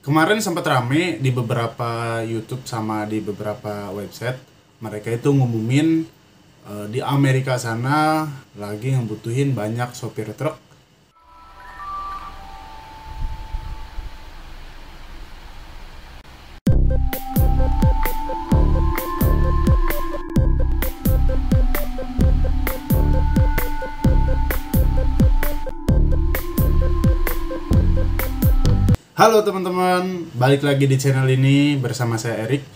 Kemarin sempat rame di beberapa YouTube sama di beberapa website, mereka itu ngumumin di Amerika sana lagi ngebutuhin banyak sopir truk. Halo teman-teman, balik lagi di channel ini bersama saya Erik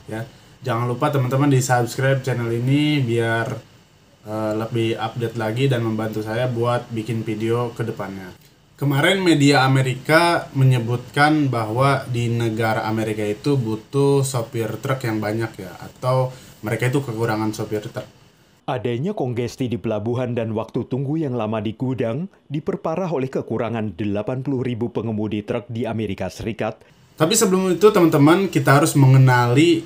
ya. Jangan lupa teman-teman di subscribe channel ini biar lebih update lagi dan membantu saya buat bikin video ke depannya. Kemarin media Amerika menyebutkan bahwa di negara Amerika itu butuh sopir truk yang banyak ya, atau mereka itu kekurangan sopir truk. Adanya kongesti di pelabuhan dan waktu tunggu yang lama di gudang diperparah oleh kekurangan 80.000 pengemudi truk di Amerika Serikat. Tapi sebelum itu teman-teman, kita harus mengenali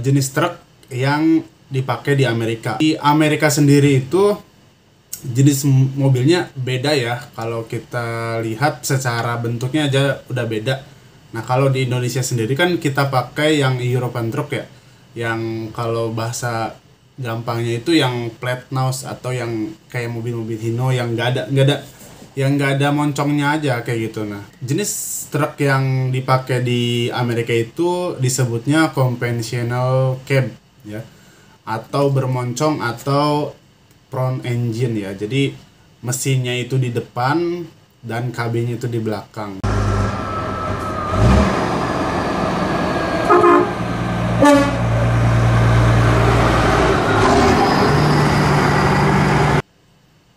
jenis truk yang dipakai di Amerika. Di Amerika sendiri itu jenis mobilnya beda ya. Kalau kita lihat secara bentuknya aja udah beda. Nah kalau di Indonesia sendiri kan kita pakai yang European truck ya, yang kalau bahasa gampangnya itu yang flat nose atau yang kayak mobil-mobil Hino yang nggak ada moncongnya aja kayak gitu. Nah jenis truk yang dipakai di Amerika itu disebutnya conventional cab ya, atau bermoncong atau front engine ya. Jadi mesinnya itu di depan dan kabinnya itu di belakang.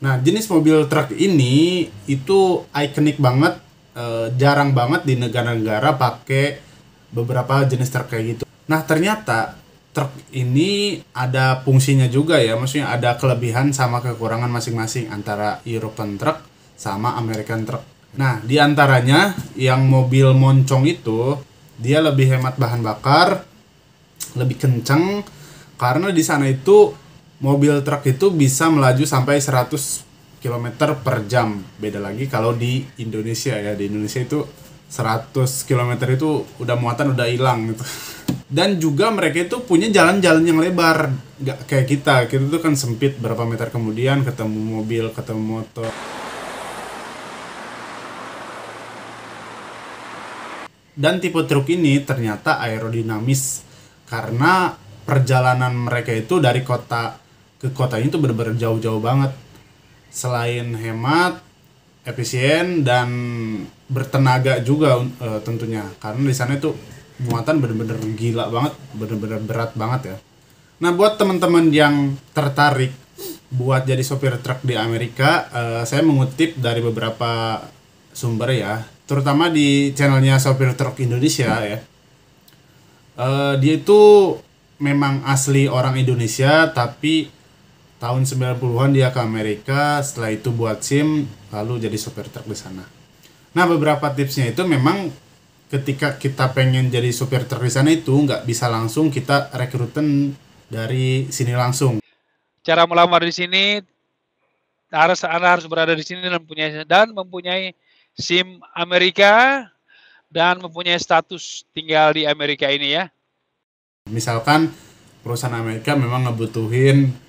Nah, jenis mobil truk ini itu ikonik banget, jarang banget di negara-negara pakai beberapa jenis truk kayak gitu. Nah, ternyata truk ini ada fungsinya juga ya, maksudnya ada kelebihan sama kekurangan masing-masing antara European truck sama American truck. Nah, di antaranya yang mobil moncong itu dia lebih hemat bahan bakar, lebih kenceng, karena di sana itu mobil truk itu bisa melaju sampai 100 km per jam. Beda lagi kalau di Indonesia ya. Di Indonesia itu 100 km itu udah muatan udah hilang gitu. Dan juga mereka itu punya jalan-jalan yang lebar. Nggak kayak kita. Kita tuh kan sempit, berapa meter kemudian ketemu mobil, ketemu motor. Dan tipe truk ini ternyata aerodinamis karena perjalanan mereka itu dari kota ke kota ini tuh bener-bener jauh-jauh banget. Selain hemat, efisien dan bertenaga juga tentunya, karena di sana itu muatan bener-bener gila banget, bener-bener berat banget ya. Nah buat teman-teman yang tertarik buat jadi sopir truk di Amerika, saya mengutip dari beberapa sumber ya, terutama di channelnya Sopir Truk Indonesia ya. Dia itu memang asli orang Indonesia, tapi tahun 90-an dia ke Amerika, setelah itu buat SIM, lalu jadi sopir truk di sana. Nah, beberapa tipsnya itu memang ketika kita pengen jadi sopir truk di sana itu nggak bisa langsung kita rekruten dari sini langsung. Cara melamar di sini Anda harus berada di sini dan mempunyai SIM Amerika dan mempunyai status tinggal di Amerika ini ya. Misalkan perusahaan Amerika memang ngebutuhin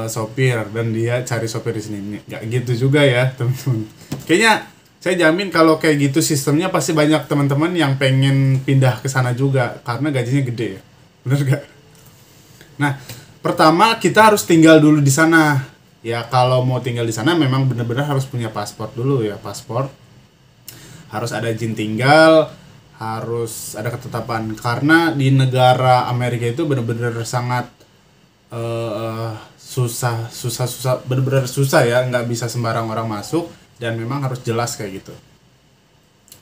sopir dan dia cari sopir di sini, nggak gitu juga ya teman-teman. Kayaknya saya jamin kalau kayak gitu sistemnya pasti banyak teman-teman yang pengen pindah ke sana juga karena gajinya gede ya, bener gak? Nah pertama kita harus tinggal dulu di sana ya. Kalau mau tinggal di sana memang bener-bener harus punya paspor dulu ya, paspor, harus ada izin tinggal, harus ada ketetapan, karena di negara Amerika itu bener-bener sangat susah, bener-bener susah ya, nggak bisa sembarang orang masuk dan memang harus jelas kayak gitu.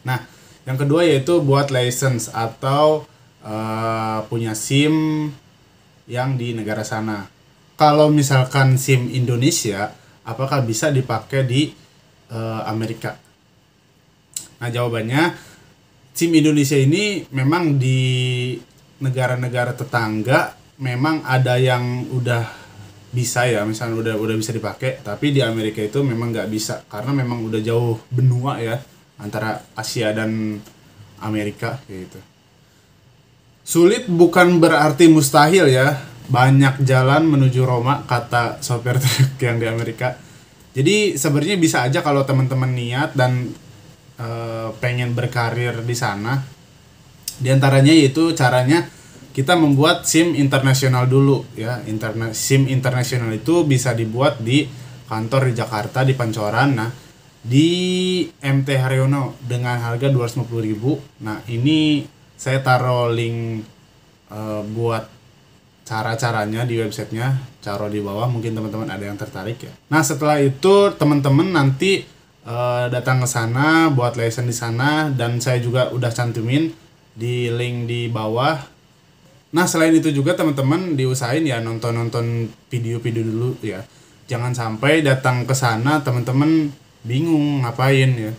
Nah, yang kedua yaitu buat license atau punya SIM yang di negara sana. Kalau misalkan SIM Indonesia, apakah bisa dipakai di Amerika? Nah, jawabannya SIM Indonesia ini memang di negara-negara tetangga memang ada yang udah bisa ya, misalnya udah bisa dipakai, tapi di Amerika itu memang nggak bisa karena memang udah jauh benua ya antara Asia dan Amerika gitu. Sulit bukan berarti mustahil ya. Banyak jalan menuju Roma, kata sopir truk yang di Amerika. Jadi sebenarnya bisa aja kalau teman-teman niat dan pengen berkarir di sana. Di antaranya yaitu caranya kita membuat SIM internasional dulu ya. SIM internasional itu bisa dibuat di kantor di Jakarta di Pancoran. Nah, di MT Haryono dengan harga 250.000. Nah, ini saya taruh link buat cara-caranya di websitenya, taruh di bawah, mungkin teman-teman ada yang tertarik ya. Nah, setelah itu teman-teman nanti datang ke sana buat lesson di sana, dan saya juga udah cantumin di link di bawah. Nah, selain itu juga teman-teman diusahain ya nonton-nonton video-video dulu ya. Jangan sampai datang ke sana teman-teman bingung ngapain ya.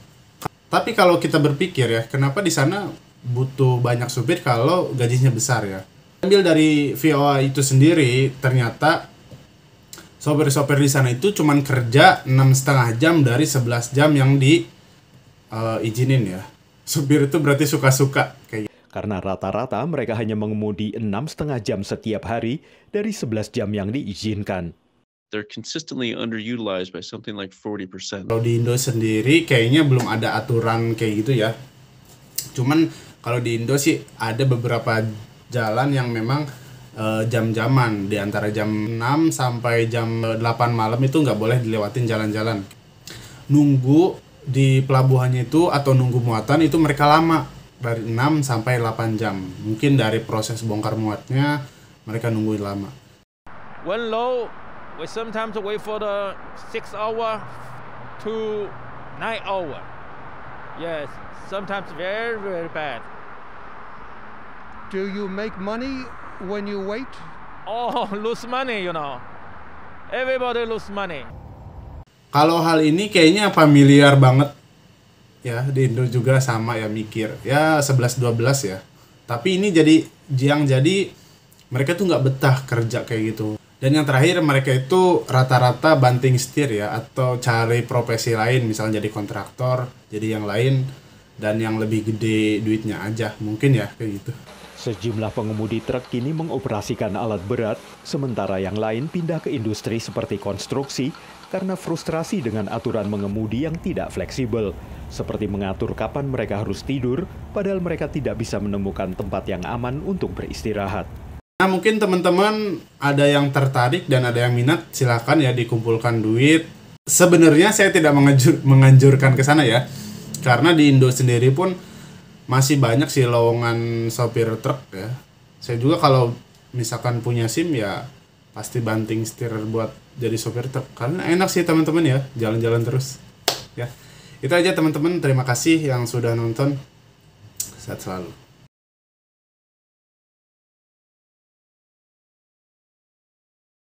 Tapi kalau kita berpikir ya, kenapa di sana butuh banyak supir kalau gajinya besar ya? Ambil dari VOA itu sendiri, ternyata sopir-sopir di sana itu cuman kerja 6,5 jam dari 11 jam yang izinin ya. Supir itu berarti suka-suka kayak gitu. Karena rata-rata mereka hanya mengemudi 6,5 jam setiap hari dari 11 jam yang diizinkan. They're consistently underutilized by something like 40%. Kalau di Indo sendiri kayaknya belum ada aturan kayak gitu ya. Cuman kalau di Indo sih ada beberapa jalan yang memang jam-jaman, di antara jam 6 sampai jam 8 malam itu nggak boleh dilewatin jalan-jalan. Nunggu di pelabuhannya itu atau nunggu muatan itu mereka lama, dari 6 sampai 8 jam. Mungkin dari proses bongkar muatnya mereka nungguin lama. When low, we sometimes wait for the 6 hour to 9 hour. Yes, sometimes very, very bad. Do you make money when you wait? Oh, lose money, you know. Everybody lose money. Kalau hal ini kayaknya familiar banget ya, di Indo juga sama ya, mikir ya 11-12 ya. Tapi ini jadi mereka tuh nggak betah kerja kayak gitu. Dan yang terakhir, mereka itu rata-rata banting setir ya, atau cari profesi lain, misalnya jadi kontraktor, jadi yang lain, dan yang lebih gede duitnya aja, mungkin ya kayak gitu. Sejumlah pengemudi truk kini mengoperasikan alat berat, sementara yang lain pindah ke industri seperti konstruksi karena frustrasi dengan aturan mengemudi yang tidak fleksibel, seperti mengatur kapan mereka harus tidur, padahal mereka tidak bisa menemukan tempat yang aman untuk beristirahat. Nah, mungkin teman-teman ada yang tertarik dan ada yang minat, silakan ya dikumpulkan duit. Sebenarnya saya tidak menganjurkan ke sana ya, karena di Indo sendiri pun masih banyak sih lowongan sopir truk ya. Saya juga kalau misalkan punya SIM ya pasti banting setir buat jadi sopir truk, karena enak sih teman-teman ya, jalan-jalan terus ya. Itu aja teman-teman, terima kasih yang sudah nonton. Sehat selalu.